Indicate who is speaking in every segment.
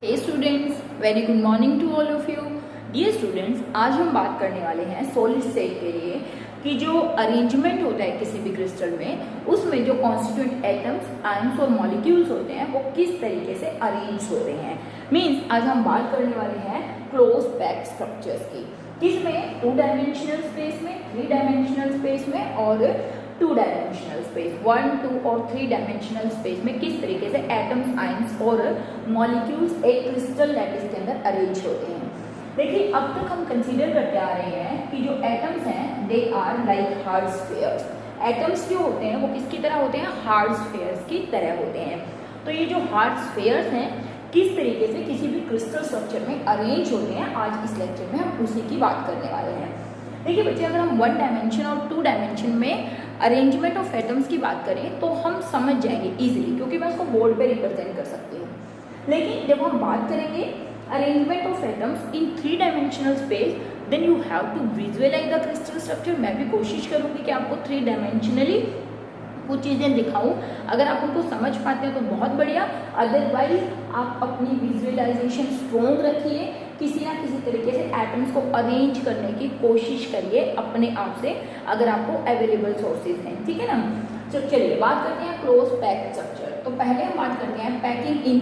Speaker 1: Hey students, very good morning to all of you. Dear students, आज हम बात करने वाले हैं सॉलिड स्टेट के लिए कि जो अरेंजमेंट होता है किसी भी क्रिस्टल में, उसमें जो कॉन्स्टिट्यूएंट एटम्स, आयंस और मॉलिक्यूल्स होते हैं वो किस तरीके से अरेंज होते हैं। मीन्स आज हम बात करने वाले हैं क्लोज पैक्ड स्ट्रक्चर्स की, किसमें 2 डायमेंशनल स्पेस में, 3 डायमेंशनल स्पेस में और 2 डायमेंशनल स्पेस, 1, 2 और 3 डायमेंशनल स्पेस में किस तरीके से एटम्स, आयंस और मॉलिक्यूल्स एक क्रिस्टल लैटिस के अंदर अरेंज होते हैं। देखिए, अब तक हम कंसीडर करते आ रहे हैं कि जो एटम्स हैं they are like hard spheres. Atoms जो होते हैं वो किसकी तरह होते हैं? हार्ड स्फीयर्स की तरह होते हैं। तो ये जो हार्ड स्फीयर्स हैं किस तरीके से किसी भी क्रिस्टल स्ट्रक्चर में अरेंज होते हैं, आज इस लेक्चर में हम उसी की बात करने वाले हैं। देखिए बच्चे, अगर हम 1 डायमेंशन और 2 डायमेंशन में अरेंजमेंट ऑफ एटम्स की बात करें तो हम समझ जाएंगे इजीली, क्योंकि मैं उसको बोर्ड पे रिप्रेजेंट कर सकती हूँ। लेकिन जब हम बात करेंगे arrangement of atoms in 3 dimensional space, then you have to visualise the crystal structure. मैं भी कोशिश करूँगी कि आपको 3 डायमेंशनली कुछ चीज़ें दिखाऊं। अगर आप उनको समझ पाते हैं तो बहुत बढ़िया, अदरवाइज आप अपनी विजुअलाइजेशन स्ट्रॉन्ग रखिए, किसी ना किसी तरीके से एटम्स को अरेंज करने की कोशिश करिए अपने आप से, अगर आपको अवेलेबल सोर्सेज हैं, ठीक है ना। तो चलिए बात करते हैं क्लोज पैक्ड स्ट्रक्चर। तो पहले हम बात करते हैं पैकिंग इन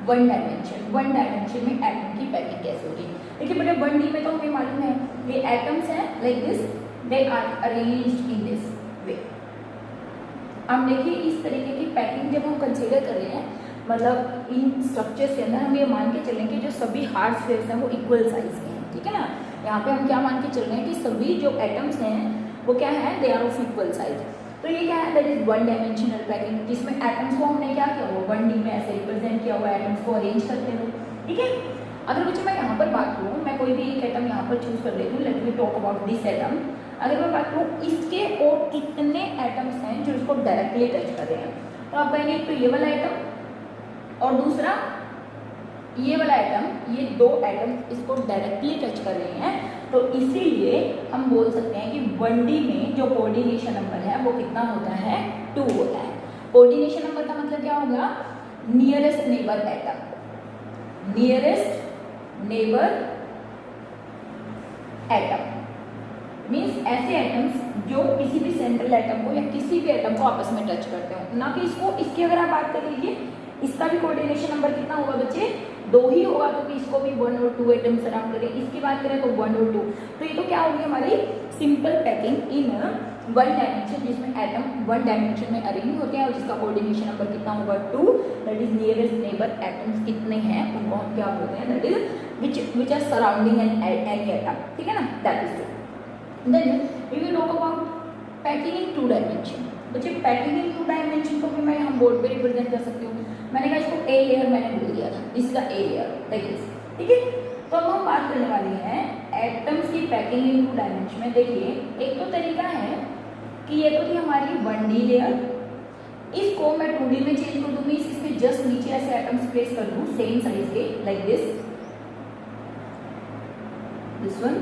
Speaker 1: 1 डायमेंशन। 1 डायमेंशन में एटम की पैकिंग कैसे होगी। देखिए बेटा, 1D में तो हमें मालूम है ये एटम्स हैं like this, they are arranged in this way. अब देखिए इस तरीके की पैकिंग जब हम कंसीडर कर रहे हैं, मतलब इन स्ट्रक्चर्स के अंदर हम ये मान के चलें कि जो सभी हार्ड स्फीयर्स हैं वो इक्वल साइज के हैं, ठीक है ना। यहाँ पे हम क्या मान के चल रहे हैं कि सभी जो एटम्स हैं वो क्या है, they are of equal size. तो ये क्या है, दैट इज 1 डायमेंशनल पैकिंग, जिसमें एटम्स को हमने क्या किया हुआ 1D में ऐसे रिप्रेजेंट किया हुआ, एटम्स को अरेंज करते हुए, ठीक है। अगर बच्चे मैं यहाँ पर बात करूँ, मैं कोई भी एक एटम यहाँ पर चूज कर लेती हूँ, let me talk about this atom. अगर मैं बात करूँ इसके और कितने एटम्स हैं जो इसको डायरेक्टली टच कर रहे हैं, तो आप कहेंगे तो ये वाला एटम और दूसरा ये वाला एटम, ये 2 एटम इसको डायरेक्टली टच कर रहे हैं। तो इसीलिए हम बोल सकते हैं कि 1D में जो कोऑर्डिनेशन नंबर है वो कितना होता है, 2 होता है। कोऑर्डिनेशन नंबर का मतलब क्या होगा, nearest neighbour atom, nearest neighbour atom means ऐसे एटम्स जो किसी भी सेंट्रल एटम को या किसी भी एटम को आपस में टच करते हो, ना कि इसको। इसकी अगर आप बात कर लीजिए, इसका भी कोऑर्डिनेशन नंबर कितना होगा बच्चे, 2 ही होगा, क्योंकि इसको भी 1 और 2 एटम सराउंड करें। इसकी बात करें तो 1 और 2। तो ये तो क्या होगी हमारी सिंपल पैकिंग इन 1 डायमेंशन, जिसमें एटम 1 डायमेंशन में अरेंज होते हैं और जिसका कोऑर्डिनेशन नंबर कितना होगा 2। That is nearest neighbour atoms कितने हैं उनको हम क्या बोलते हैं, that is which are surrounding any atom, ठीक है ना, that is 2। Then we will talk about packing in 2 dimension। बच्चे पैकिंग इन 2 डायमेंशन को भी मैं हम बोर्ड पे रिप्रेजेंट कर सकती हूँ। मैंने कहा इसको ए लेयर मैंने बोल दिया था, this is the a layer like this, ठीक है। तो अब हम बात करने वाले हैं एटम्स की पैकिंग इन 2 डायमेंशन में। देखिए एक तो तरीका है कि ये तो थी हमारी 1D लेयर, इसको मैं 2D में चेंज कर दूंगी, इसके जस्ट नीचे ऐसे एटम्स प्लेस कर दूँ सेम साइज के, like this one,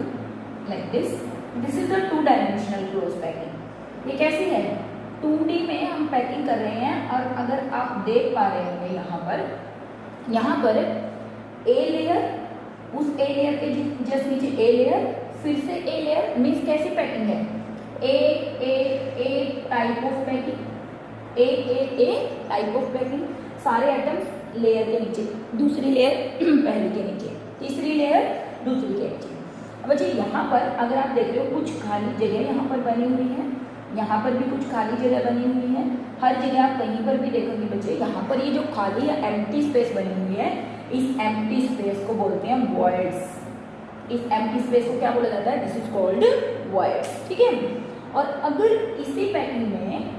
Speaker 1: like this. This is the 2 dimensional close packing. ये कैसी है, 2D में हम पैकिंग कर रहे हैं। और अगर आप देख पा रहे होंगे यहाँ पर ए लेयर, उस ए लेयर के जस्ट नीचे ए लेयर, फिर से ए लेयर, मीन्स कैसी पैकिंग है, A type of packing, A type of packing. सारे एटम्स लेयर के नीचे, दूसरी लेयर पहले के नीचे, तीसरी लेयर दूसरी के नीचे। बच्चे यहाँ पर अगर आप देख रहे हो कुछ खाली जगह यहाँ पर बनी हुई है, यहाँ पर भी कुछ खाली जगह बनी हुई है। हर जगह आप कहीं पर भी देखोगे बच्चे, यहाँ पर ये जो खाली या एम्प्टी स्पेस बनी हुई है, इस एम्प्टी स्पेस को बोलते हैं वॉइड्स। इस एम्प्टी स्पेस को क्या बोला जाता है, दिस इज कॉल्ड वॉइड्स, ठीक है। और अगर इसी पैकिंग में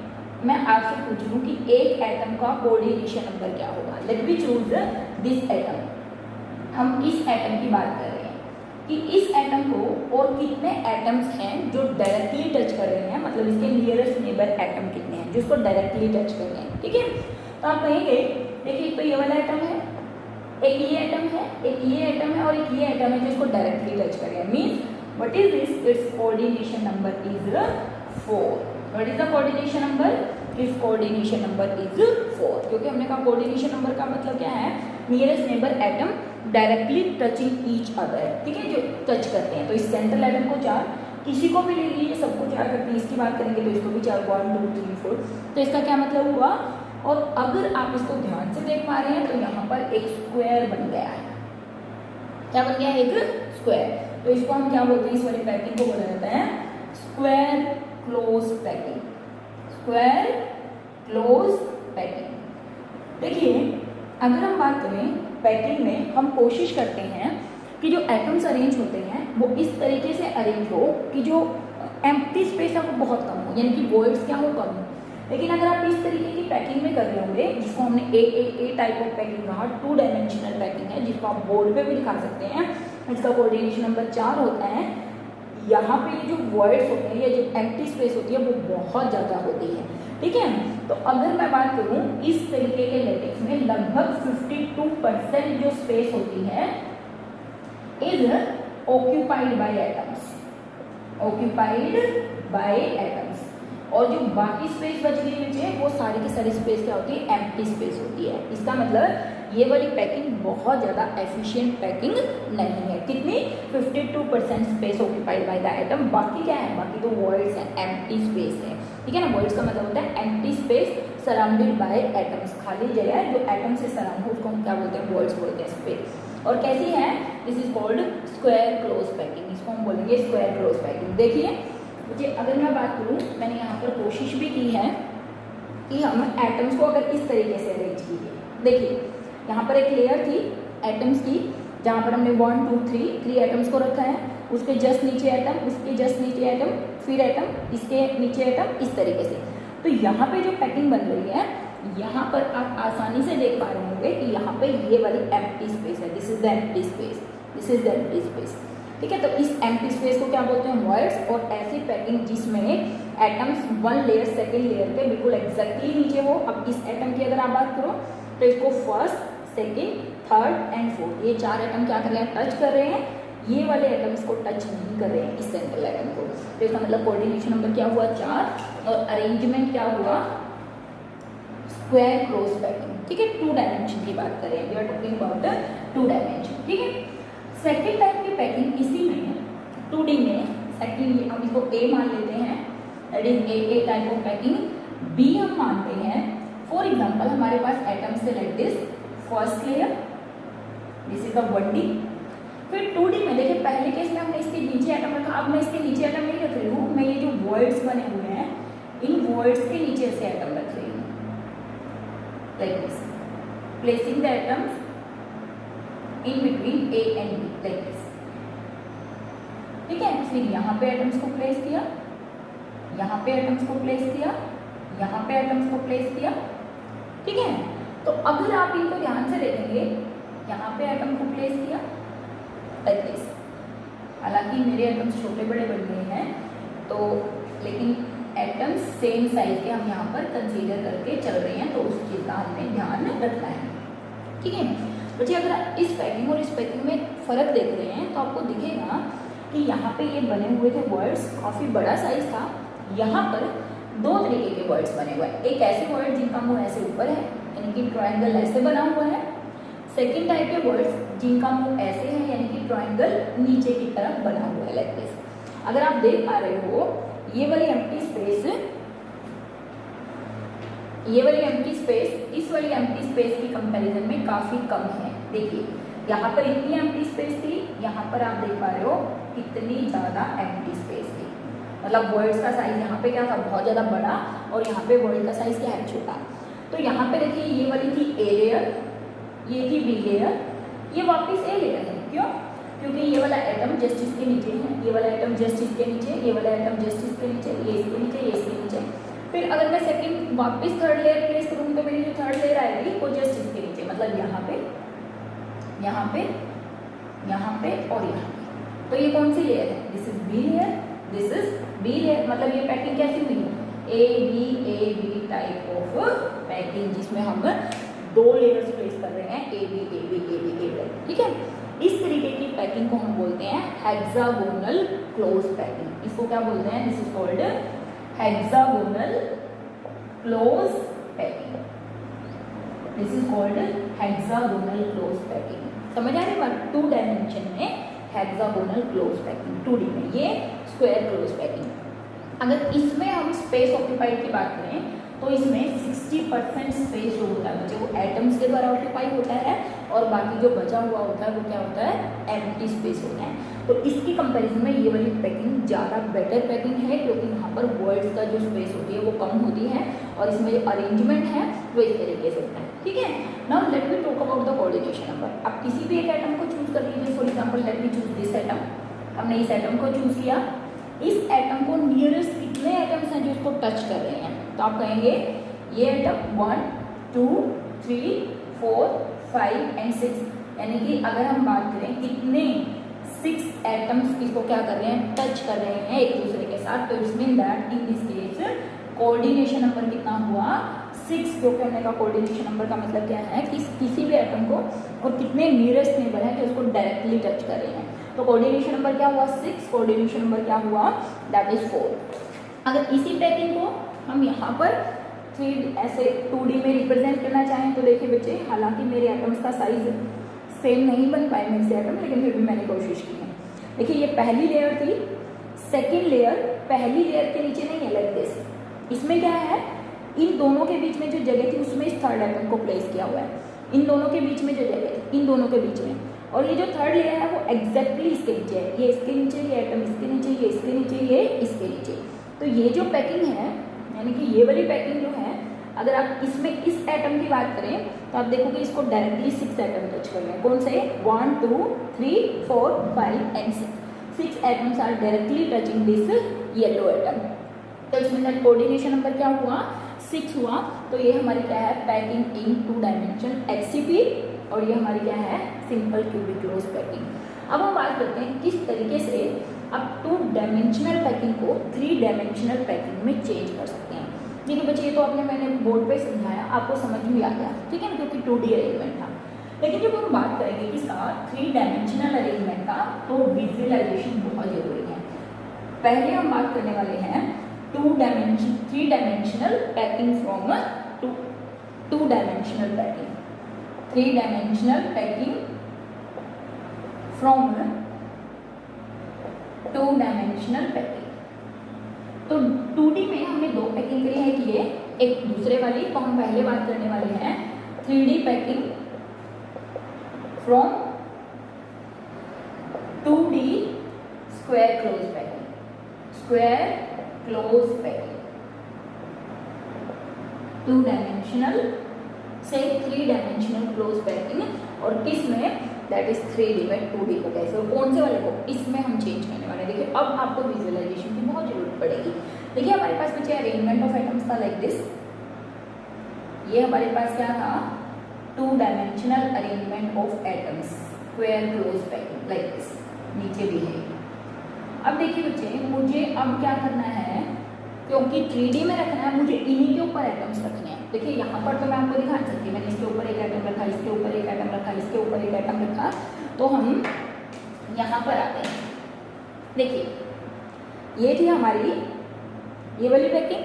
Speaker 1: मैं आपसे पूछ लूँ कि एक एटम का कोऑर्डिनेशन नंबर क्या होगा, let me choose this atom. हम इस एटम की बात कर रहे हैं कि इस एटम को और कितने एटम्स हैं जो डायरेक्टली टच कर रहे हैं, मतलब इसके नियरेस्ट नेबर एटम कितने हैं जिसको डायरेक्टली टच कर रहे हैं, ठीक है। तो आप कहेंगे देखिए तो ये वाला एटम है, एक ये एटम है, एक ये एटम है और एक ये एटम है जिसको डायरेक्टली टच कर रहे हैं। Means what is this, it's coordination number is 4। What is the coordination number, it's coordination number is 4, क्योंकि हमने कहा कोऑर्डिनेशन नंबर का मतलब क्या है, nearest neighbour atom directly touching each other, ठीक है, जो टच करते हैं। तो इस सेंट्रल एटम को 4, किसी को भी ले लीजिए, सबको 4 करते हैं। इसकी बात करेंगे तो इसको भी 4, 1 2 3 4। तो इसका क्या मतलब हुआ? और अगर आप इसको ध्यान से देख पा रहे हैं तो यहाँ पर एक स्क्वायर बन गया है। क्या बन गया? एक स्क्वायर। तो इसको हम क्या बोलते हैं? इस वाली पैकिंग को बोला जाता है square close packing. Square close packing. देखिए, अगर हम बात करें पैकिंग में, हम कोशिश करते हैं कि जो एटम्स अरेंज होते हैं वो इस तरीके से अरेंज हो कि जो एम्प्टी स्पेस है वो बहुत कम हो, यानी कि वॉइड्स क्या हो, कम हो। लेकिन अगर आप इस तरीके की पैकिंग में कर रहे होंगे, जिसको हमने ए टाइप ऑफ पैकिंग कहा, 2 डायमेंशनल पैकिंग है, जिसको आप बोर्ड पे भी दिखा सकते हैं। इसका कोऑर्डिनेशन नंबर 4 होता है। यहाँ पे ये जो वॉइड्स होते हैं या जो एम्प्टी स्पेस होती है वो बहुत ज़्यादा होती है, ठीक है। तो अगर मैं बात करूँ इस तरीके के लेटेक्स में लगभग 52% जो स्पेस होती है is occupied by atoms. Occupied by atoms. और जो बाकी स्पेस बच गई नीचे वो सारी की सारी स्पेस क्या होती है? एम्प्टी स्पेस होती है। इसका मतलब ये वाली पैकिंग बहुत ज़्यादा एफिशिएंट पैकिंग नहीं है। कितनी? 52% space occupied by the atom. बाकी क्या है? बाकी तो वॉइड्स है, एम्प्टी स्पेस है, ठीक है ना। वॉइड्स का मतलब होता है empty space surrounded by atoms. खाली जगह जो एटम से सराउंड हो उसको हम क्या बोलते हैं? वॉइड्स बोलते हैं, स्पेस। और कैसी है? This is called square close packing. इसको हम बोलेंगे स्क्वायर क्लोज पैकिंग। देखिए मुझे, अगर मैं बात करूँ, मैंने यहाँ पर कोशिश भी की है कि हम एटम्स को अगर इस तरीके से अरेंज कीजिए। देखिए यहाँ पर एक लेयर थी एटम्स की, जहाँ पर हमने 1 2 3 एटम्स को रखा है। उसके जस्ट नीचे एटम, उसके जस्ट नीचे एटम, फिर एटम, इसके नीचे एटम, इस तरीके से। तो यहाँ पे जो पैकिंग बन रही है, यहाँ पर आप आसानी से देख पा रहे होंगे कि यहाँ पे ये वाली एम्प्टी स्पेस है। This is the empty space, this is the empty space, ठीक है। तो इस एम्प्टी स्पेस को क्या बोलते हैं? वॉइड्स। और ऐसी पैकिंग जिसमें एटम्स 1 लेयर सेकेंड लेयर पे बिल्कुल एग्जैक्टली नीचे हो। अब इस एटम की अगर आप बात करो तो इसको first, second, third and fourth, ये 4 एटम क्या कर रहे हैं? टच कर रहे हैं। ये वाले एटम्स को टच नहीं कर रहे हैं, इस सेंट्रल एटम को। तो इसका मतलब कोऑर्डिनेशन नंबर क्या हुआ? 4। और अरेंजमेंट क्या हुआ? स्क्वायर क्लोज पैकिंग, ठीक है। 2 डायमेंशन की बात करें, we are talking about 2 dimension, ठीक है। सेकेंड टाइप की पैकिंग इसी में है, 2D में। सेकेंड हम इसको ए मान लेते हैं, that is A type of packing. B हम मानते हैं। फॉर एग्जाम्पल हमारे पास एटम्स से like this, first layer, this is the 1D। फिर 2D में देखिए, पहले केस में हमने इसके नीचे एटम रखा, अब मैं इसके नीचे एटम नहीं रख रही हूँ, मैं ये जो वॉइड्स बने हुए हैं इन वॉइड्स के नीचे से एटम रख रही हूँ, like this, placing the atoms in between A and B like this, ठीक है। फिर यहाँ पे एटम्स को प्लेस किया, यहाँ पे एटम्स को प्लेस किया, यहाँ पे एटम्स को प्लेस किया, ठीक है। तो अगर आप इनको ध्यान से देखेंगे, यहाँ पे एटम को प्लेस किया like this। हालांकि मेरे एटम्स छोटे बड़े बन गए हैं, तो लेकिन एटम्स सेम साइज के हम यहाँ पर कंसीडर करके चल रहे हैं, तो उस चीज़ का हमें ध्यान रखना है, ठीक है। बच्चे अगर आप इस पैकिंग और इस पैकिंग में फ़र्क देख रहे हैं तो आपको दिखेगा कि यहाँ पे ये बने हुए थे वर्ड्स, काफ़ी बड़ा साइज था। यहाँ पर 2 तरीके के वर्ड्स बने हुए हैं। एक ऐसे वर्ड जिनका मुंह ऐसे ऊपर है, यानी कि ट्रायंगल ऐसे बना हुआ है। सेकेंड टाइप के वर्ड्स जिनका मुंह ऐसे है, यानी कि ट्रायंगल नीचे की तरफ बना हुआ है, लाइक दिस। अगर आप देख पा रहे हो, ये वाली एम्प्टी स्पेस, ये वाली एम्प्टी स्पेस इस वाली एम्प्टी स्पेस की कंपैरिजन में काफ़ी कम है। देखिए यहाँ पर इतनी एम्प्टी स्पेस थी, यहाँ पर आप देख पा रहे हो कितनी ज़्यादा एम्प्टी स्पेस थी। मतलब वर्ड्स का साइज यहाँ पे क्या था? बहुत ज़्यादा बड़ा, और यहाँ पे वर्ड का साइज क्या है? छोटा। तो यहाँ पे देखिए ये वाली थी ए लेयर, ये थी बी लेयर, ये वापस ए लेयर है। क्यों? क्योंकि ये वाला एटम जस्ट इसके नीचे है, ये वाला एटम जस्ट इसके नीचे, ये वाला एटम जस्ट इसके नीचे, ये इसके नीचे, ये इसके नीचे। फिर अगर मैं सेकंड वापस थर्ड लेयर प्लेस करूँगी तो मेरी जो थर्ड लेयर आएगी वो जस्ट इसके नीचे, मतलब यहाँ पे, यहाँ पे, यहाँ पे और यहाँ पे। तो ये कौन सी लेयर है? This is B layer, this is B layer. मतलब ये पैकिंग कैसी हुई? A B type of packing, जिसमें हम 2 लेयर्स प्लेस कर रहे हैं, ए बी, ठीक है। इस तरीके की पैकिंग को हम बोलते हैं हेक्सागोनल क्लोज पैकिंग। इसको क्या बोलते हैं? This is called hexagonal close packing. This is called hexagonal close packing. समझ आ रही बात? 2 डायमेंशन में हेक्सागोनल क्लोज पैकिंग, 2D में ये स्क्वायर क्लोज पैकिंग। अगर इसमें हम स्पेस ऑक्यूपाइड की बात करें तो इसमें 60% स्पेस जो होता है बच्चे वो एटम्स के द्वारा ऑक्यूपाई होता है और बाकी जो बचा हुआ होता है वो क्या होता है? एम्प्टी स्पेस होता है। तो इसकी कंपैरिजन में ये वाली पैकिंग ज़्यादा बेटर पैकिंग है क्योंकि यहाँ पर वर्ड्स का जो स्पेस होती है वो कम होती है और इसमें जो अरेंजमेंट है वो इस तरीके से होता है। ठीक है, now let me talk about the coordination number. आप किसी भी एक एटम को चूज कर लीजिए। For example let me choose this atom. हमने इस एटम को चूज किया। इस एटम को नियरेस्ट कितने एटम्स हैं जो इसको टच कर रहे हैं? तो आप कहेंगे ये एटम 1 2 3 4 5 एंड 6, यानी कि अगर हम बात करें कितने 6 एटम्स इसको क्या कर रहे हैं? टच कर रहे हैं एक दूसरे के साथ। तो it's mean that in this case coordination number कितना हुआ? 6, क्योंकि हमने कहा कोऑर्डिनेशन नंबर का मतलब क्या है कि किसी भी एटम को और कितने नियरेस्ट नेबर है जो उसको डायरेक्टली टच कर रहे हैं। तो कोऑर्डिनेशन नंबर क्या हुआ? 6। कोऑर्डिनेशन नंबर क्या हुआ? That is 4। अगर इसी पैकिंग को हम यहाँ पर 3 ऐसे 2D में रिप्रेजेंट करना चाहें तो देखिए बच्चे, हालांकि मेरे एटम्स का साइज सेम नहीं बन पाए मेरे से एटम, लेकिन फिर भी मैंने कोशिश की है। देखिए ये पहली लेयर थी, सेकेंड लेयर पहली लेयर के नीचे नहीं है लाइक दिस। इसमें क्या है? इन दोनों के बीच में जो जगह थी उसमें इस थर्ड एटम को प्लेस किया हुआ है। इन दोनों के बीच में जो जगह थी, इन दोनों के बीच में, और ये जो थर्ड लेयर है वो एग्जैक्टली इसके नीचे है। ये इसके नीचे, ये एटम इसके नीचे, ये इसके नीचे, ये इसके नीचे। तो ये जो पैकिंग है, यानी कि ये वाली पैकिंग जो है, अगर आप इसमें इस एटम की बात करें तो आप देखोगे इसको डायरेक्टली 6 एटम टच कर रहे हैं। कौन से? 1 2 3 4 5 and 6। 6 atoms are directly touching this yellow atom. तो इसमें कोऑर्डिनेशन नंबर क्या हुआ? 6 हुआ। तो ये हमारी क्या है? पैकिंग इन 2 डायमेंशन HCP, और ये हमारी क्या है? Simple cubic close packing. अब हम बात करते हैं किस तरीके से आप 2 डायमेंशनल पैकिंग को 3 डायमेंशनल पैकिंग में चेंज कर सकते हैं। देखिए बच्चे, ये तो मैंने बोर्ड पे समझाया, आपको समझ भी आ गया, ठीक है ना, क्योंकि 2D अरेंजमेंट था। लेकिन जब हम बात करेंगे किसका? 3 डायमेंशनल अरेंजमेंट का, तो विजुअलाइजेशन बहुत जरूरी है। पहले हम बात करने वाले हैं 3 dimensional packing from 2 dimensional packing. 3 dimensional packing from 2 dimensional packing. तो 2D में हमने 2 पैकिंग करी है कि ये एक दूसरे वाली, तो हम पहले बात करने वाले हैं 3D packing from 2D square close packing. Square close packing 2 dimensional से 3 डायमेंशनल क्लोज पैकिंग, और किस में? दैट इज 3D में 2D को कैसे, और कौन से वाले को? इसमें हम चेंज करने वाले हैं। देखिए अब आपको विजुअलाइजेशन की बहुत जरूरत पड़ेगी। देखिए हमारे पास बच्चे अरेंजमेंट ऑफ एटम्स था लाइक दिस। ये हमारे पास क्या था? 2 dimensional arrangement of atoms, square close packing like this. नीचे भी है। अब देखिए बच्चे, मुझे अब क्या करना है, क्योंकि 3D में रखना है, मुझे इन्हीं के ऊपर एटम्स रखने हैं। देखिए यहाँ पर तो मैं आपको दिखा सकती हूँ, मैंने इसके ऊपर एक एटम रखा, इसके ऊपर एक एटम रखा, इसके ऊपर एक एटम रखा। तो हम यहाँ पर आते हैं। देखिए ये थी हमारी ये वाली पैकिंग,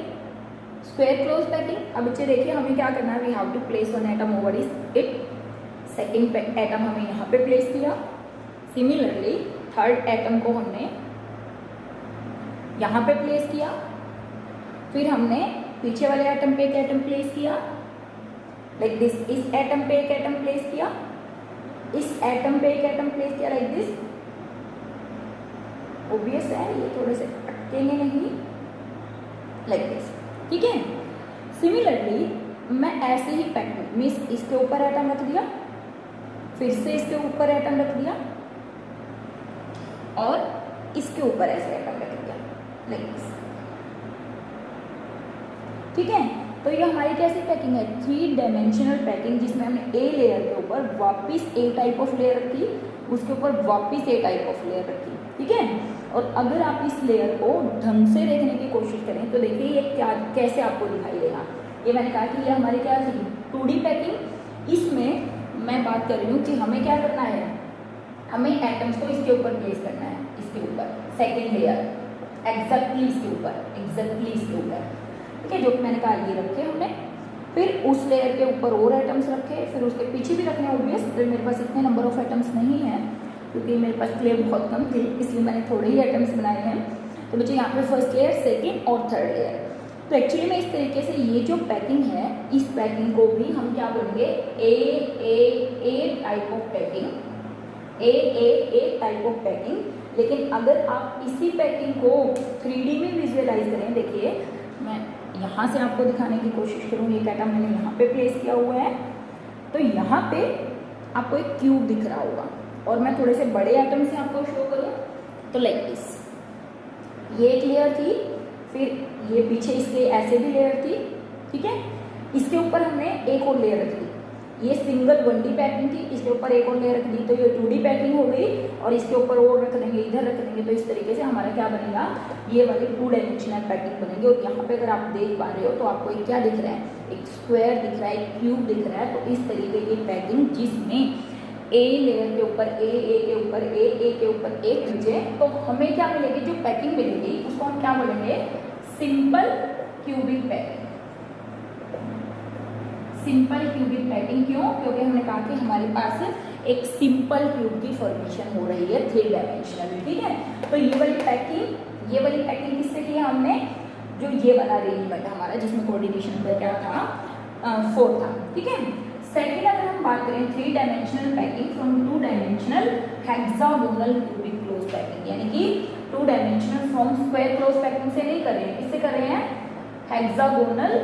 Speaker 1: स्क्वायर क्लोज पैकिंग। अब बच्चे देखिए हमें क्या करना है? We have to place one atom over it. Second atom हमने यहाँ पे प्लेस किया। सिमिलरली थर्ड एटम को हमने यहाँ पे प्लेस किया। फिर हमने पीछे वाले एटम पे एक एटम प्लेस किया लाइक दिस। इस एटम पे एक एटम प्लेस किया, इस एटम पे एक एटम प्लेस किया लाइक दिस। ऑब्वियस है, ये थोड़े से अटकेंगे नहीं, लाइक दिस, ठीक है। सिमिलरली मैं ऐसे ही पैटर्न मीन्स इसके ऊपर एटम रख दिया, फिर से इसके ऊपर एटम रख दिया, और इसके ऊपर ऐसे एटम रख दिया लाइक दिस, ठीक है। तो ये हमारी कैसी पैकिंग है? 3 डायमेंशनल पैकिंग, जिसमें हमने ए लेयर के ऊपर वापिस ए टाइप ऑफ लेयर रखी, उसके ऊपर वापिस ए टाइप ऑफ लेयर रखी, ठीक है। और अगर आप इस लेयर को ढंग से देखने की कोशिश करें तो देखिए ये क्या कैसे आपको दिखाई देगा। ये मैंने कहा कि ये हमारी क्या थी? 2D packing. इसमें मैं बात कर रही हूँ कि हमें क्या करना है, हमें एटम्स को इसके ऊपर प्लेस करना है, इसके ऊपर सेकेंड लेयर, एग्जैक्टली इसके ऊपर, एग्जैक्टली इसके ऊपर, ठीक है। जो कि मैंने कहा ये रखे हमने। फिर उस लेयर के ऊपर और एटम्स रखे, फिर उसके पीछे भी रखने ऑब्वियस। तो मेरे पास इतने नंबर ऑफ एटम्स नहीं है क्योंकि मेरे पास क्ले बहुत कम थी, इसलिए मैंने थोड़े ही एटम्स बनाए हैं। तो बच्चे यहाँ पे फर्स्ट लेयर, सेकेंड और थर्ड लेयर। तो एक्चुअली में इस तरीके से ये जो पैकिंग है, इस पैकिंग को भी हम क्या बोलेंगे, A type of packing, A type of packing. लेकिन अगर आप इसी पैकिंग को 3D में विजुअलाइज करें, देखिए मैं यहाँ से आपको दिखाने की कोशिश करूँ, एक एटम मैंने यहाँ पे प्लेस किया हुआ है, तो यहाँ पे आपको एक क्यूब दिख रहा होगा, और मैं थोड़े से बड़े एटम से आपको शो करूँ तो लाइक दिस, ये एक लेयर थी, फिर ये पीछे इसके ऐसे भी लेयर थी, ठीक है। इसके ऊपर हमने एक और लेयर रख दी, ये सिंगल 1D पैकिंग थी, इसके ऊपर एक और लेयर रख दी तो ये 2D पैकिंग हो गई, और इसके ऊपर और रख देंगे, इधर रख देंगे, तो इस तरीके से हमारा क्या बनेगा, ये वाली 2 डायमेंशनल पैकिंग बनेगी। और यहाँ पे अगर आप देख पा रहे हो तो आपको एक क्या दिख रहा है, एक स्क्वायर दिख रहा है, एक क्यूब दिख रहा है। तो इस तरीके की पैकिंग जिसमें ए लेयर के ऊपर ए के ऊपर ए के ऊपर ए खींचे, तो हमें क्या मिलेगी, जो पैकिंग मिलेगी उसको हम क्या बोलेंगे, simple cubic packing. Simple cubic packing क्यों, क्योंकि हमने कहा कि हमारे पास एक सिंपल क्यूब की फॉर्मेशन हो रही है 3 डायमेंशनल, ठीक है। तो ये वाली पैकिंग किससे की हमने, जो ये वाला अरेंजमेंट हमारा जिसमें कोऑर्डिनेशन पर क्या था, 4 था, ठीक है। सेकेंड अगर हम बात करें 3 dimensional packing from 2 dimensional hexagonal cubic close packing, यानी कि 2 dimensional from square close packing से नहीं कर रहे हैं, किससे कर रहे हैं, हेक्सागोनल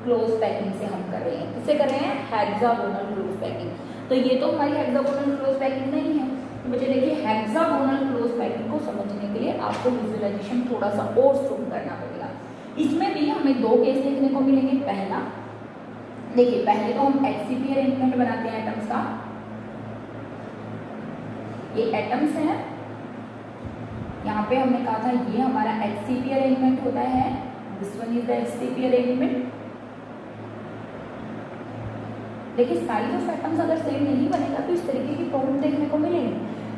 Speaker 1: क्लोज पैकिंग से हम कर रहे हैं, किससे कर रहे हैं, हेक्सागोनल क्लोज पैकिंग। तो ये तो हमारी हेक्सागोनल क्लोज पैकिंग नहीं है। तो बच्चे देखिए, हेक्सागोनल क्लोज पैकिंग को समझने के लिए आपको विजुअलाइजेशन थोड़ा सा और स्ट्रॉन्ग करना पड़ेगा। इसमें भी हमें 2 केस देखने को मिलेंगे। पहला देखिए, पहले तो हम HCP अरेंजमेंट बनाते हैं एटम्स का, ये एटम्स हैं, यहाँ पे हमने कहा था ये हमारा HCP अरेंजमेंट होता है, this one is the HCP arrangement. देखिए, साइज ऑफ एटम्स अगर सेम नहीं बनेगा तो इस तरीके की प्रॉब्लम देखने को मिलेगी,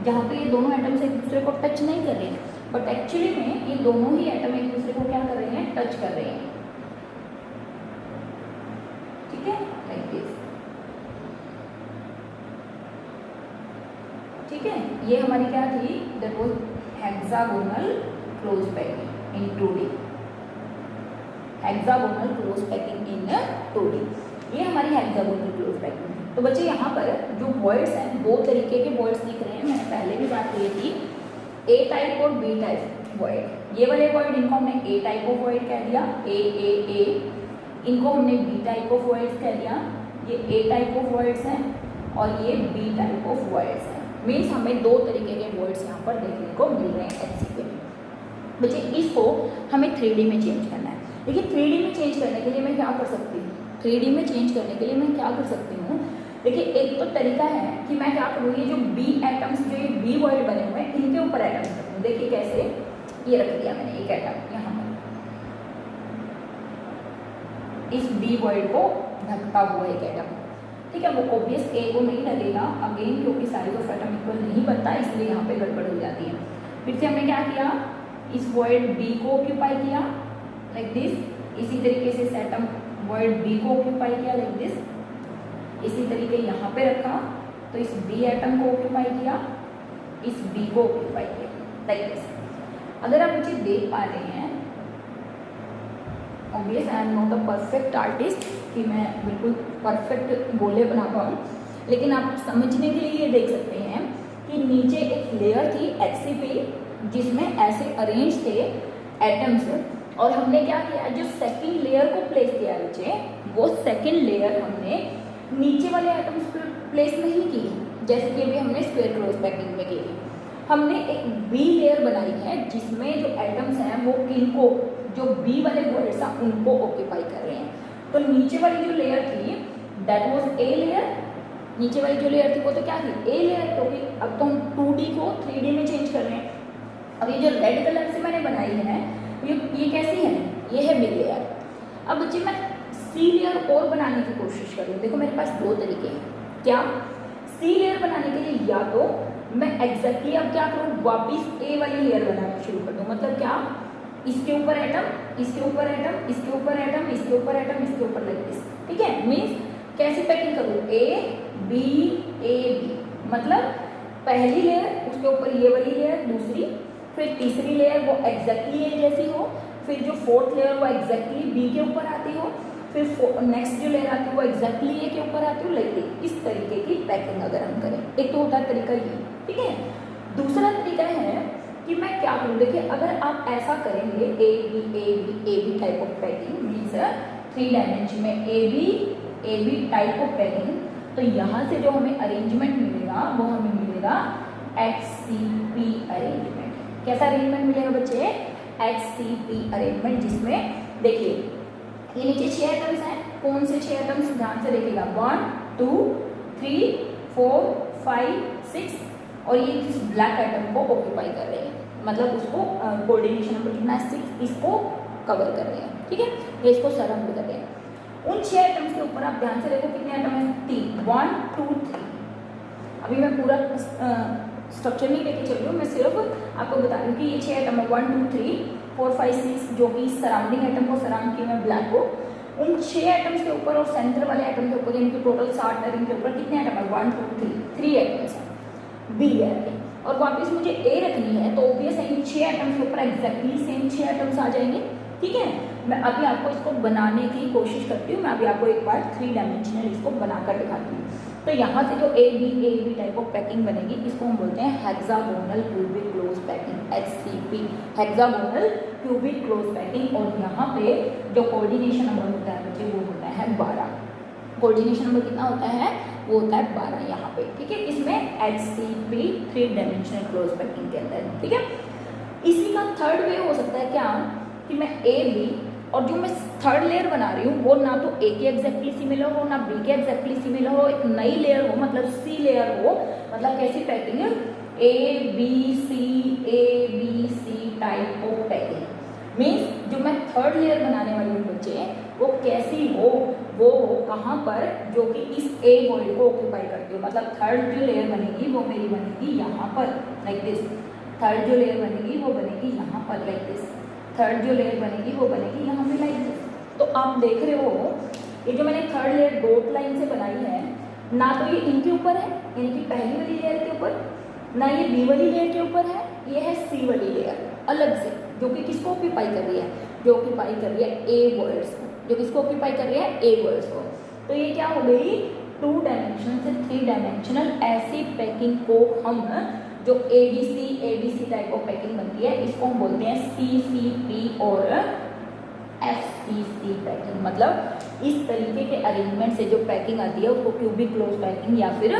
Speaker 1: जहाँ पे ये दोनों एटम्स एक दूसरे को टच नहीं कर रहे हैं, बट एक्चुअली में ये दोनों ही एटम एक दूसरे को क्या कर रहे हैं, टच कर रहे हैं, ठीक है, लाइक दिस, ठीक है। ये हमारी क्या थी, that was hexagonal close packing in 2D, hexagonal close packing in 2D, ये हमारी हेक्सागोनल क्लोज पैकिंग है। तो बच्चे यहाँ पर जो वर्ड्स हैं, 2 तरीके के वर्ड्स दिख रहे हैं, मैंने पहले भी बात की थी, ए टाइप और बी टाइप वर्ड। ये वाले वर्ड इनको हमने ए टाइप ऑफ वर्ड कह दिया, ए, इनको हमने बी टाइप ऑफ वर्ड्स कह दिया। ये ए टाइप ऑफ वर्ड्स हैं और ये बी टाइप ऑफ वर्ड्स हैं। मीन्स हमें 2 तरीके के वर्ड्स यहाँ पर देखने को मिल रहे हैं HCP में। बच्चे इसको हमें 3D में चेंज करना है। देखिए, 3D में चेंज करने के लिए मैं क्या कर सकती हूँ, 3D में चेंज करने के लिए मैं क्या कर सकती हूँ, देखिए एक तो तरीका है कि मैं क्या करूँ, ये जो बी एटम्स, जो ये बी वर्ड बने हुए हैं, इनके ऊपर एटम्स रखूँ। देखिए कैसे, ये रख दिया मैंने एक एटम यहाँ पर, इस बी वर्ड को ढकता हुआ एक एटम, ठीक है। वो ऑब्वियस ए को नहीं लगेगा अगेन, क्योंकि साइज ऑफ एटम इक्वल नहीं बनता, इसलिए यहाँ पे गड़बड़ हो जाती है। फिर से हमने क्या किया, इस वर्ड बी को ऑक्यूपाई किया लाइक दिस, इसी तरीके से एटम वर्ड बी को ऑक्यूपाई किया लाइक दिस, इसी तरीके यहाँ पे रखा, तो इस बी एटम को ऑक्यूपाई किया, इस बी को ऑक्यूपाई किया लाइक दिस। अगर आप मुझे देख पा रहे हैं, obvious I am not a perfect artist कि मैं बिल्कुल परफेक्ट गोले बना पाऊँ, लेकिन आप समझने के लिए ये देख सकते हैं कि नीचे एक लेयर थी HCP, जिसमें ऐसे अरेंज थे एटम्स, और हमने क्या किया, जो सेकंड लेयर को प्लेस किया नीचे, वो सेकंड लेयर हमने नीचे वाले एटम्स पर प्लेस नहीं की, जैसे कि अभी हमने स्क्वायर क्लोज पैकिंग में की। हमने एक बी लेयर बनाई है जिसमें जो एटम्स हैं वो इनको, जो बी वाले वर्ड्स हैं उनको ऑक्यूपाई कर रहे हैं। तो नीचे वाली जो लेयर थी दैट वाज ए लेयर, नीचे वाली जो लेयर थी वो तो क्या थी, ए लेयर, क्योंकि अब तो हम 2D को 3D में चेंज कर रहे हैं। अब ये जो रेड कलर से मैंने बनाई है, ये कैसी है, ये है बी लेयर। अब बच्चे मैं सी लेयर और बनाने की कोशिश करूँ, देखो मेरे पास 2 तरीके हैं। क्या, सी लेयर बनाने के लिए या तो मैं एग्जैक्टली अब क्या करूँ, वापिस ए वाली लेयर बनाना शुरू कर दूँ। मतलब क्या, इसके ऊपर एटम, इसके ऊपर एटम, इसके ऊपर एटम, इसके ऊपर एटम, इसके ऊपर लाइक दिस, ठीक है। मीन्स कैसी पैकिंग करूँ, ए बी मतलब पहली लेयर, उसके ऊपर ये वाली लेयर, दूसरी, फिर तीसरी लेयर वो एग्जैक्टली ए जैसी हो, फिर जो फोर्थ लेयर वो एग्जैक्टली बी के ऊपर आती हो, फिर नेक्स्ट जो लेयर आती है वो एग्जैक्टली ए के ऊपर आती हो, लाइक इस तरीके की पैकिंग अगर हम करें। एक तो होता है तरीका ये, ठीक है। दूसरा तरीका है कि मैं क्या करूँ, देखिए अगर आप ऐसा करेंगे A B type of packing, means 3 dimension में A B type of packing, तो यहाँ से जो हमें अरेंजमेंट मिलेगा वो हमें मिलेगा HCP अरेंजमेंट। कैसा अरेंजमेंट मिलेगा बच्चे, HCP अरेंजमेंट, जिसमें देखिए ये नीचे 6 आइटम्स हैं। कौन से 6 आइटम्स, ध्यान से देखिएगा, 1 2 3 4 5 6, और ये किस ब्लैक आइटम को ऑक्यूपाई कर रहे हैं, मतलब उसको कोऑर्डिनेशन नंबर कितना है 6, इसको कवर कर रहे हैं, ठीक है, ये इसको सराउंड कर रहे हैं। उन 6 आइटम्स के ऊपर आप ध्यान से देखो कितने आइटम हैं, 3, 1 2 3। अभी मैं पूरा स्ट्रक्चर नहीं लेके चल रही हूँ, मैं सिर्फ आपको बता रही हूँ कि ये 6 आइटम है, 1 2 3 4 5 6, जो कि सराउंडिंग आइटम को सराउंड किया मैं ब्लैक को। उन 6 आइटम्स के ऊपर और सेंटर वाले आइटम के ऊपर, इनके टोटल 60 आइटम के ऊपर कितने आइटम है, 1 2 3 आइटम्स हैं बी लेयर के, और वापस मुझे ए रखनी है, तो ऑब्वियस है इन 6 आइटम्स के ऊपर एग्जैक्टली सेम 6 आइटम्स आ जाएंगे, ठीक है। मैं अभी आपको इसको बनाने की कोशिश करती हूँ, मैं अभी आपको एक बार 3 डायमेंशनल इसको बनाकर दिखाती हूँ। तो यहाँ से जो A B type of packing बनेगी, इसको हम बोलते हैं hexagonal cubic close packing, HCP, hexagonal cubic close packing. और यहाँ पे जो कोऑर्डिनेशन नंबर होता है बच्चे वो होता है 12। कोऑर्डिनेशन नंबर कितना होता है, वो होता है 12 यहाँ पे, ठीक है। इसमें HCP 3 डायमेंशनल क्लोज पैकिंग के अंदर, ठीक है। इसी का थर्ड वे हो सकता है क्या, कि मैं ए बी, और जो मैं थर्ड लेयर बना रही हूँ वो ना तो ए के एग्जैक्टली सिमिलर हो, ना बी के एग्जैक्टली सिमिलर हो, एक नई लेयर हो, मतलब सी लेयर हो। मतलब कैसी पैकिंग है, A B C type of packing. Means जो मैं थर्ड लेयर बनाने वाली हूँ बच्चे, वो कैसी हो, वो कहाँ पर, जो कि इस ए वॉइड को ऑक्यूपाई करती हो। मतलब थर्ड जो लेयर बनेगी वो मेरी बनेगी यहाँ पर, लाइक दिस। थर्ड जो लेयर बनेगी वो बनेगी यहाँ पर, लाइक दिस। थर्ड जो लेयर बनेगी वो बनेगी यहाँ पे, लाइक दिस। तो आप देख रहे हो ये जो मैंने थर्ड लेयर डॉट लाइन से बनाई है, ना तो ये इनके ऊपर है, इनकी पहली वाली लेयर के ऊपर, ना ये बी वाली लेयर के ऊपर है, ये है सी वाली लेयर अलग से, जो कि किसको ऑक्यूपाई कर रही है, जो ऑक्यूपाई कर रही है ए वर्ड्स को, जो किसको ऑक्यूपाई कर रही है, ए वर्ड्स को। तो ये क्या हो गई, 2 डायमेंशनल से 3 डायमेंशनल ऐसी पैकिंग को हम, जो ABC टाइप ऑफ पैकिंग बनती है, इसको हम बोलते हैं CCP और FCC पैकिंग। मतलब इस तरीके के अरेंजमेंट से जो पैकिंग आती है उसको क्यूबिक क्लोज पैकिंग या फिर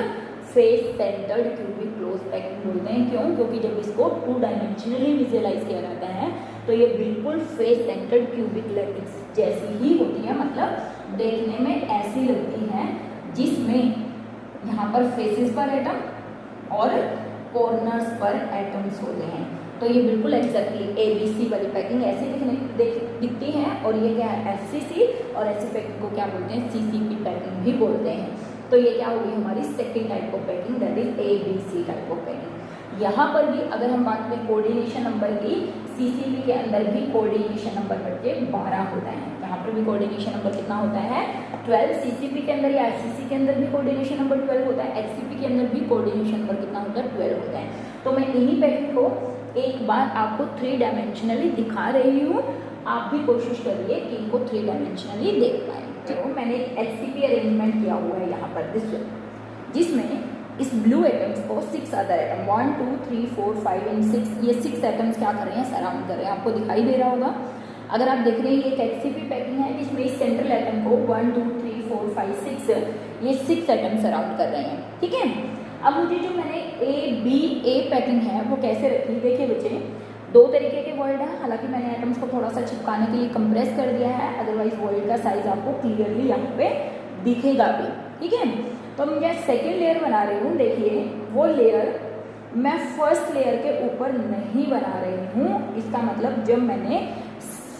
Speaker 1: face centred cubic close packing बोलते हैं। क्यों? क्योंकि जब इसको 2 डायमेंशनली विजुअलाइज किया जाता है तो ये बिल्कुल फेस सेंटर्ड क्यूबिक लैटिक्स जैसी ही होती है, मतलब देखने में ऐसी लगती है जिसमें यहाँ पर फेसेस पर एटम और कॉर्नर्स पर एटम्स होते हैं। तो ये बिल्कुल एग्जैक्टली ABC वाली पैकिंग ऐसी दिखती है। और ये क्या है, FCC, और ऐसी पैकिंग को क्या बोलते हैं, CCP पैकिंग भी बोलते हैं। तो ये क्या होगी हमारी second type of packing, that is ABC type of packing. यहाँ पर भी अगर हम बात करें कोऑर्डिनेशन नंबर की, CCP के अंदर भी कोऑर्डिनेशन नंबर बच्चे 12 होता है। यहाँ पर भी कोऑर्डिनेशन नंबर कितना होता है, 12। CCP के अंदर या FCC के अंदर भी कोऑर्डिनेशन नंबर 12 होता है। HCP के अंदर भी कोऑर्डिनेशन नंबर कितना होता है, 12 होता है। तो मैं इन्हीं पैकिंग को एक बार आपको 3 डायमेंशनली दिखा रही हूँ, आप भी कोशिश करिए कि इनको 3 डायमेंशनली देख पाएँ। तो मैंने एक HCP अरेंजमेंट किया हुआ है यहाँ पर दिस, जिसमें इस ब्लू एटम्स को 6 अदर एटम 1 2 3 4 5 एंड 6, ये 6 एटम्स क्या कर रहे हैं, सराउंड कर रहे हैं। आपको दिखाई दे रहा होगा अगर आप देख रहे हैं, ये एक HCP पैकिंग है जिसमें इस सेंट्रल एटम को 1 2 3 4 5 6 ये 6 एटम सराउंड कर रहे हैं, ठीक है। अब मुझे जो मैंने A पैकिंग है वो कैसे रखी, देखिए बच्चे 2 तरीके के वर्ड हैं। हालांकि मैंने एटम्स को थोड़ा सा चिपकाने के लिए कंप्रेस कर दिया है, अदरवाइज वर्ड का साइज आपको क्लियरली यहाँ पे दिखेगा भी, ठीक है। तो मैं सेकेंड लेयर बना रही हूँ, देखिए वो लेयर मैं फर्स्ट लेयर के ऊपर नहीं बना रही हूँ। इसका मतलब जब मैंने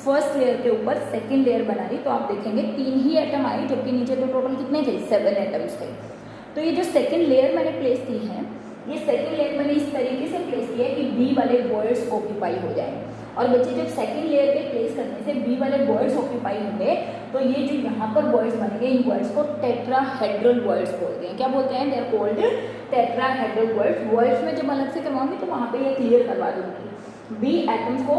Speaker 1: फर्स्ट लेयर के ऊपर सेकेंड लेयर बनाई तो आप देखेंगे 3 ही एटम आए, जबकि नीचे तो टोटल कितने थे, 7 एटम्स थे। तो ये जो सेकेंड लेयर मैंने प्लेस की है, ये सेकेंड लेयर मैंने इस तरीके से प्लेस किया है कि बी वाले वर्ड्स ऑक्यूपाई हो जाए। और बच्चे जब सेकंड लेयर पे प्लेस करने से बी वाले वर्ड्स ऑक्यूपाई होंगे तो ये जो यहाँ पर वर्ड्स बनेंगे इन वर्ड्स को टेट्राहेड्रल वर्ड्स बोलते हैं। क्या बोलते हैं? They are called tetrahedral voids. Voids में जब अलग से करवाऊंगी तो वहाँ पे ये क्लियर करवा दूंगी। बी एटम्स को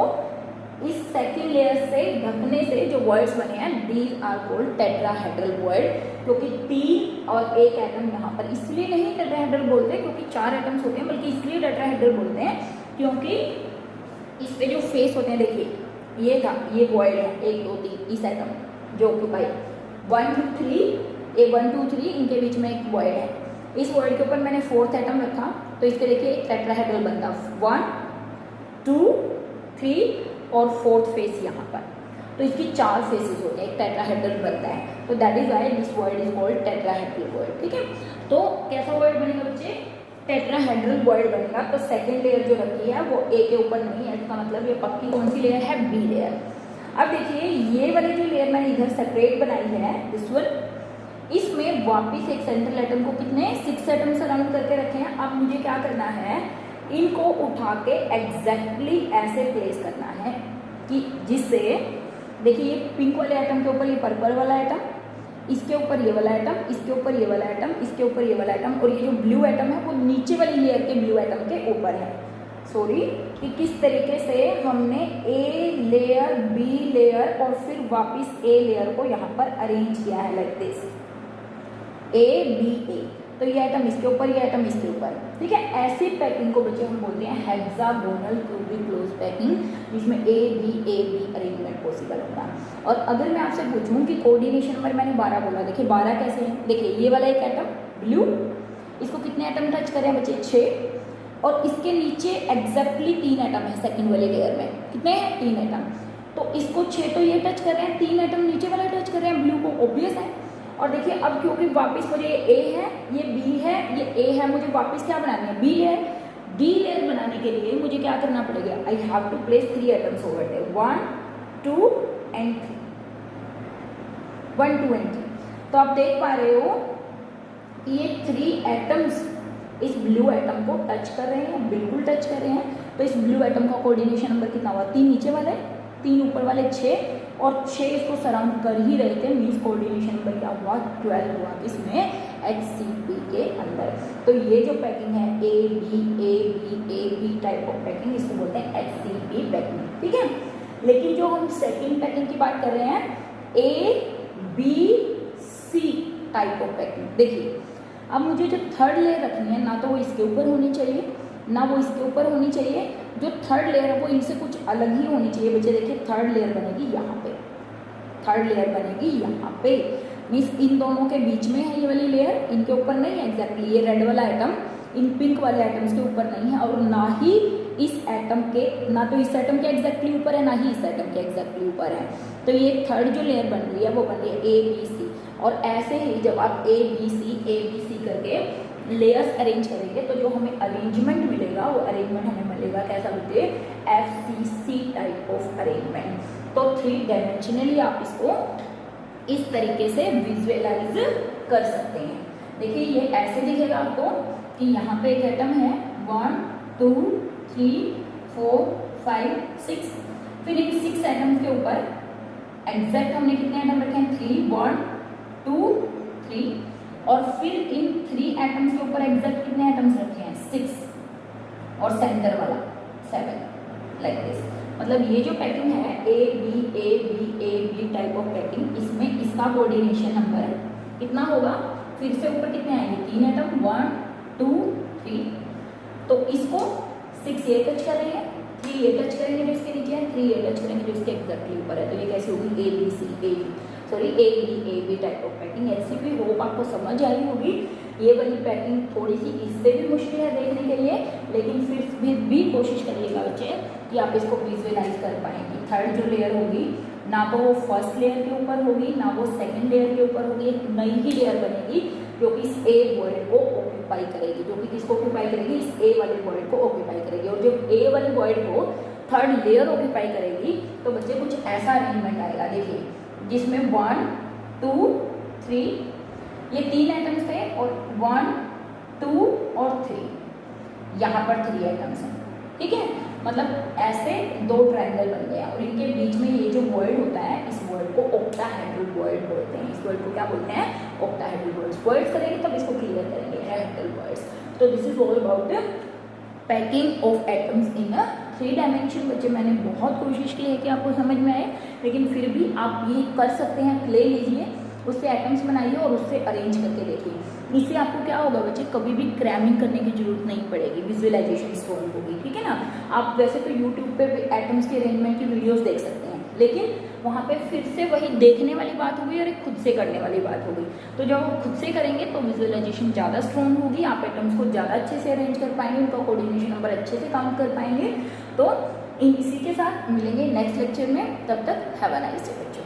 Speaker 1: इस सेकंड लेयर से ढकने से जो वर्ड्स बने हैं these are called tetrahedral word, क्योंकि 3 और 1 एटम यहाँ पर इसलिए नहीं टेट्राहेड्रल बोलते क्योंकि 4 एटम्स होते हैं, बल्कि इसलिए टेट्राहेड्रल बोलते हैं क्योंकि इस पे जो फेस होते हैं, देखिए ये था, ये वर्ड है 1 2 3 इस एटम जो ऑक्यूपाई 1 2 3 1 2 3 इनके बीच में एक वर्ड है। इस वर्ड के ऊपर मैंने 4th एटम रखा तो इसके देखिए एक टेट्राहेड्रल बनता 1 2 3 और 4th फेस यहाँ पर, तो इसकी 4 फेसेस होते हैं, एक टेट्राहेड्रल बनता है। तो that is why this word is called tetrahedral word. ठीक है, तो कैसा वर्ड बनेगा बच्चे? टेट्राहेड्रल वर्ड बनेगा। तो सेकंड लेयर जो रखी है वो ए के ऊपर नहीं है, इसका मतलब ये पक्की कौन सी लेयर है? B layer. अब देखिए ये वाली जो लेयर मैंने इधर सेपरेट बनाई है दिस वन, इसमें वापिस एक सेंट्रल एटम को कितने 6 एटम सराउंड करके रखे हैं। अब मुझे क्या करना है, इनको उठा के एग्जैक्टली ऐसे प्लेस करना है कि जिससे देखिए ये पिंक वाले एटम के ऊपर ये पर्पल वाला एटम, इसके ऊपर ये वाला एटम, इसके ऊपर ये वाला एटम, इसके ऊपर ये वाला एटम, और ये जो ब्लू एटम है वो नीचे वाली लेयर के ब्लू एटम के ऊपर है। सॉरी, कि किस तरीके से हमने ए लेयर, बी लेयर और फिर वापिस ए लेयर को यहाँ पर अरेंज किया है लाइक दिस, ए बी ए। तो ये आइटम इसके ऊपर, ये आइटम इसके ऊपर। ठीक है, ऐसी पैकिंग को बच्चे हम बोलते हैं हेक्सागोनल क्यूबिक क्लोज पैकिंग, जिसमें ए बी अरेंजमेंट पॉसिबल होगा। और अगर मैं आपसे पूछूं कि कोऑर्डिनेशन नंबर मैंने 12 बोला, देखिए 12 कैसे है? देखिए ये वाला एक आइटम ब्लू, इसको कितने आइटम टच करें बच्चे? 6, और इसके नीचे एग्जैक्टली 3 आइटम है सेकंड वाले लेयर में। कितने हैं? 3 आइटम। तो इसको 6 तो ये टच कर रहे हैं, 3 आइटम नीचे वाला टच कर रहे हैं ब्लू को, ऑब्वियस है। और देखिए अब क्योंकि वापस मुझे ये ए है, ये बी है, ये ए है, मुझे वापस क्या बनानी है? B layer. डी लेयर बनाने के लिए मुझे क्या करना पड़ेगा? I have to place 3 items over there, 1 2 and 3, 1 2 and 3। तो आप देख पा रहे हो ये 3 एटम्स इस ब्लू एटम को टच कर रहे हैं, बिल्कुल टच कर रहे हैं। तो इस ब्लू एटम का कोऑर्डिनेशन नंबर कितना हुआ? 3 नीचे वाले, 3 ऊपर वाले, 6, और 6 इसको सराउंड कर ही रहे थे, मीन्स कोऑर्डिनेशन नंबर क्या हुआ? 12 हुआ इसमें HCP के अंदर। तो ये जो पैकिंग है A B type of packing, इसको बोलते हैं HCP पैकिंग। ठीक है, लेकिन जो हम सेकंड पैकिंग की बात कर रहे हैं ABC टाइप ऑफ पैकिंग, देखिए अब मुझे जो थर्ड लेयर रखनी है ना तो वो इसके ऊपर होनी चाहिए ना वो इसके ऊपर होनी चाहिए। जो थर्ड लेयर है वो इनसे कुछ अलग ही होनी चाहिए बच्चे। देखिए थर्ड लेयर बनेगी यहाँ पे, थर्ड लेयर बनेगी यहाँ पे, मीन्स इन दोनों के बीच में है ये वाली लेयर, इनके ऊपर नहीं है एग्जैक्टली। ये रेड वाला आइटम इन पिंक वाले आइटम्स के ऊपर नहीं है, और ना ही इस एटम के, ना तो इस एटम के एग्जैक्टली ऊपर है ना ही इस एटम के एग्जैक्टली ऊपर है। तो ये थर्ड जो लेयर बन रही है वो बन रही है ABC। और ऐसे ही जब आप ABC करके लेयर्स अरेंज करेंगे तो जो हमें अरेंजमेंट मिलेगा वो अरेंजमेंट हमें मिलेगा कैसा बोलते हैं? FCC type of arrangement. तो 3 डायमेंशनली आप इसको इस तरीके से विजुअलाइज कर सकते हैं। देखिए ये ऐसे दिखेगा आपको कि यहाँ पे एक एटम है 1 2 3 4 5 6, फिर इन 6 एटम्स के ऊपर एग्जैक्ट हमने कितने एटम रखे हैं? 3 1 2 3, और फिर इन 3 एटम्स के ऊपर एग्जैक्ट कितने एटम्स रखे हैं? 6, और सेंटर वाला 7 लाइक दिस। मतलब ये जो पैकिंग है A B type of packing, इसमें इसका कोऑर्डिनेशन नंबर कितना होगा? फिर से ऊपर कितने आएंगे? 3 एटम 1 2 3, तो इसको 6 ये टच कर रहे हैं, 3 ये टच करेंगे जो इसके नीचे है, 3 ये टच करेंगे जो इसके एग्जैक्टली ऊपर है। तो ये कैसे होगी? A B type of packing. HCP hope आपको समझ आई होगी। ये वाली पैकिंग थोड़ी सी इससे भी मुश्किल है देखने के लिए, लेकिन फिर भी कोशिश करिएगा बच्चे कि आप इसको विजुअलाइज कर पाएंगे। थर्ड जो लेयर होगी ना तो वो फर्स्ट लेयर के ऊपर होगी ना वो सेकंड लेयर के ऊपर होगी, एक नई ही लेयर बनेगी जो कि इस ए वर्ड को ऑक्यूपाई करेगी, जो कि किसको ऑक्यूपाई करेगी? इस ए वाले वर्ड को ऑक्यूपाई करेगी। और जब ए वाले वर्ड को थर्ड लेयर ऑक्यूपाई करेगी तो बच्चे कुछ ऐसा अरेंजमेंट आएगा। देखिए जिसमें 1 2 3 ये 3 आइटम्स थे, और 1 2 और 3 यहाँ पर 3 आइटम्स हैं। ठीक है, मतलब ऐसे दो ट्रायंगल बन गया और इनके बीच में ये जो वर्ड होता है, इस वर्ड को ऑक्टाहेड्रल वर्ड बोलते हैं। इस वर्ड को क्या बोलते हैं? Octahedral words. वर्ड्स करेंगे तब इसको क्लियर करेंगे, हेड्रल वर्ड्स। तो this is all about packing of atoms in a 3 dimension. बच्चे मैंने बहुत कोशिश की है कि आपको समझ में आए, लेकिन फिर भी आप ये कर सकते हैं, ले लीजिए, उससे एटम्स बनाइए और उससे अरेंज करके देखिए। इससे आपको क्या होगा बच्चे, कभी भी क्रैमिंग करने की जरूरत नहीं पड़ेगी, विजुअलाइजेशन स्ट्रॉन्ग होगी, ठीक है ना। आप वैसे तो यूट्यूब पे एटम्स के अरेंजमेंट की वीडियोस देख सकते हैं, लेकिन वहाँ पे फिर से वही देखने वाली बात होगी और एक खुद से करने वाली बात होगी। तो जब आप खुद से करेंगे तो विजुअलाइजेशन ज़्यादा स्ट्रॉन्ग होगी, आप एटम्स को ज़्यादा अच्छे से अरेंज कर पाएंगे, उनका कोऑर्डिनेशन नंबर अच्छे से काउंट कर पाएंगे। तो इसी के साथ मिलेंगे नेक्स्ट लेक्चर में, तब तक हैव अ नाइस डे बच्चों।